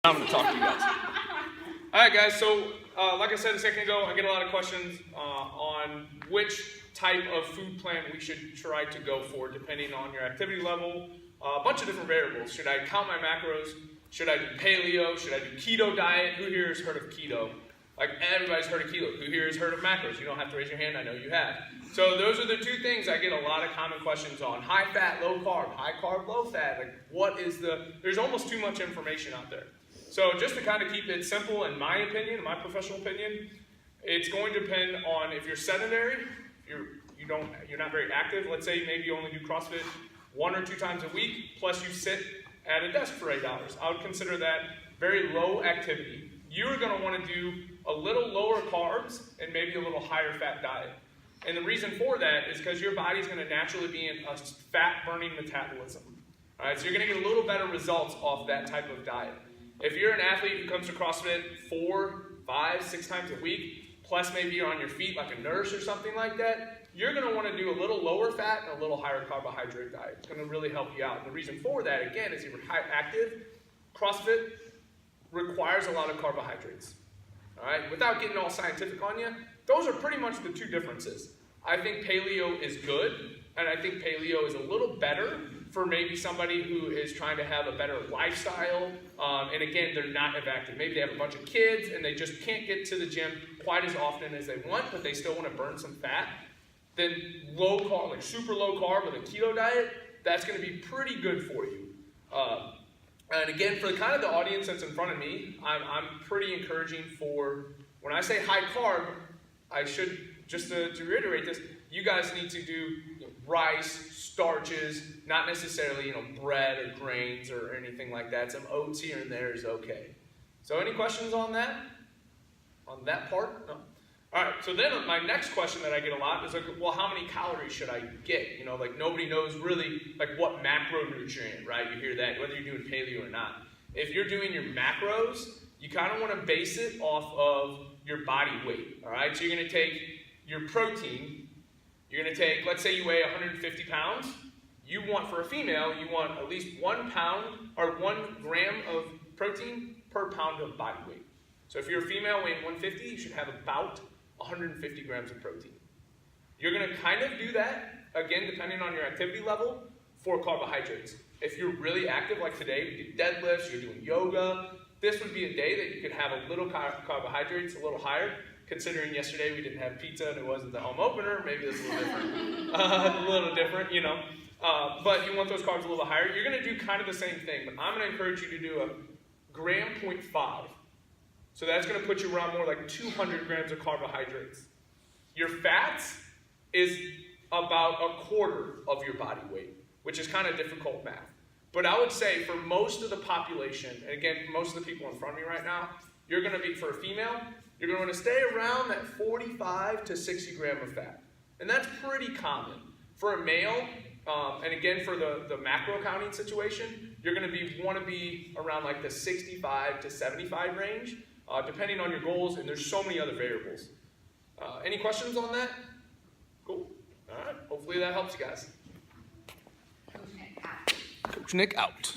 I'm going to talk to you guys. All right, guys. So, like I said a second ago, I get a lot of questions on which type of food plan we should try to go for, depending on your activity level. A bunch of different variables. Should I count my macros? Should I do paleo? Should I do keto diet? Who here has heard of keto? Like, everybody's heard of keto. Who here has heard of macros? You don't have to raise your hand. I know you have. So those are the two things I get a lot of common questions on. High fat, low carb, low fat. Like, what is there's almost too much information out there. So just to kind of keep it simple, in my opinion, my professional opinion, it's going to depend on if you're sedentary, you're not very active. Let's say maybe you only do CrossFit 1 or 2 times a week, plus you sit at a desk for 8 hours. I would consider that very low activity. You're going to want to do a little lower carbs and maybe a little higher fat diet. And the reason for that is because your body's going to naturally be in a fat-burning metabolism. All right, so you're going to get a little better results off that type of diet. If you're an athlete who comes to CrossFit 4, 5, 6 times a week, plus maybe you're on your feet like a nurse or something like that, you're going to want to do a little lower fat and a little higher carbohydrate diet. It's going to really help you out. And the reason for that, again, is if you're active, CrossFit requires a lot of carbohydrates. All right, without getting all scientific on you, those are pretty much the two differences. I think paleo is good, and I think paleo is a little better for maybe somebody who is trying to have a better lifestyle, and again, they're not as active. Maybe they have a bunch of kids and they just can't get to the gym quite as often as they want, but they still want to burn some fat. Then low carb, like super low carb with a keto diet, that's going to be pretty good for you. And again, for kind of the audience that's in front of me, I'm pretty encouraging for, when I say high carb, I should, just to reiterate this, you guys need to do rice, starches, not necessarily bread or grains or anything like that. Some oats here and there is okay. So any questions on that? On that part? No? All right, so then my next question that I get a lot is like, well, how many calories should I get? Like nobody knows really like what macronutrient, right? You hear that, whether you're doing paleo or not. If you're doing your macros, you kind of want to base it off of your body weight, all right? So you're going to take your protein, you're going to take, let's say you weigh 150 pounds. You want, for a female, you want at least 1 pound or 1 gram of protein per pound of body weight. So if you're a female weighing 150, you should have about 150 grams of protein. You're going to kind of do that, again, depending on your activity level, for carbohydrates. If you're really active, like today, we do deadlifts, you're doing yoga, this would be a day that you could have a little carbohydrates, a little higher. Considering yesterday we didn't have pizza and it wasn't the home opener, maybe that's a little different. A little different, but you want those carbs a little higher. You're going to do kind of the same thing, but I'm going to encourage you to do a 1.5 grams. So that's going to put you around more like 200 grams of carbohydrates. Your fats is about 1/4 of your body weight, which is kind of difficult math. But I would say for most of the population, and again, most of the people in front of me right now, you're going to be, for a female, you're going to want to stay around that 45 to 60 gram of fat. And that's pretty common. For a male, and again for the macro counting situation, you're going to want to be around like the 65 to 75 range, depending on your goals, and there's so many other variables. Any questions on that? Cool. All right. Hopefully that helps you guys. Coach Nick out.